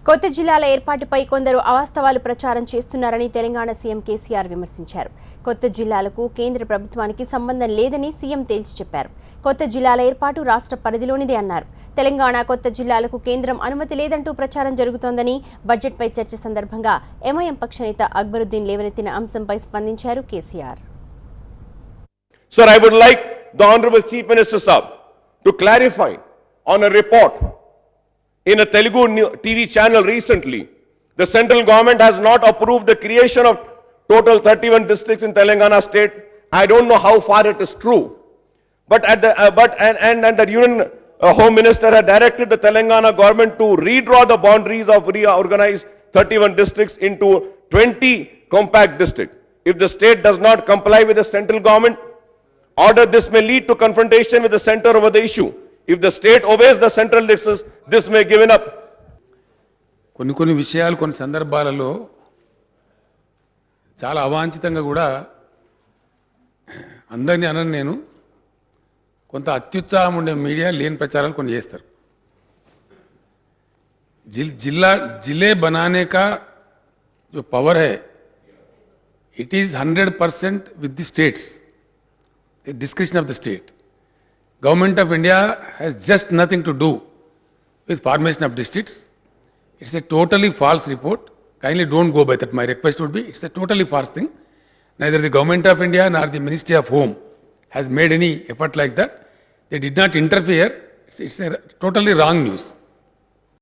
కొత్త జిల్లాల ఏర్పాటుపై కొందరు అవాస్తవాలు ప్రచారం చేస్తున్నారని తెలంగాణ సీఎం కేసీఆర్ విమర్శించారు. కొత్త జిల్లాలకు కేంద్ర ప్రభుత్వానికి సంబంధం లేదని సీఎం తేల్చి చెప్పారు. కొత్త జిల్లాల ఏర్పాటు రాష్ట్ర పరిధిలోనిదే అన్నారు. తెలంగాణ కొత్త జిల్లాలకు కేంద్రం అనుమతి లేదంటూ ప్రచారం జరుగుతోందని బడ్జెట్పై చర్చ సందర్భంగా ఎంఐఎం పక్ష నేత అక్బరుద్దీన్ లేవనెత్తిన అంశంపై స్పందించారు KCR. Sir, I would like the Honorable Chief Minister Sahab to clarify on a report in a Telugu TV channel recently. The central government has not approved the creation of total 31 districts in Telangana state. I don't know how far it is true. But at the the Union Home Minister had directed the Telangana government to redraw the boundaries of reorganized 31 districts into 20 compact districts. If the state does not comply with the central government order, this may lead to confrontation with the center over the issue. If the state obeys the central decisions, this may given up. కొన్ని విషయాలు కొన్ని సందర్భాలలో చాలా అవాంఛితంగా కూడా అందరినీ అనను నేను కొంత అత్యుత్సాహం ఉండే మీడియా లేని ప్రచారాలు కొన్ని చేస్తారు. जिले बनाने का जो पावर है it is 100% with the states, the discretion of the state. Government of India has just nothing to do with formation of districts. It's a totally false report. Kindly don't go by that. My request would be, it's a totally false thing. Neither the Government of India nor the Ministry of Home has made any effort like that. They did not interfere. It's a totally wrong news.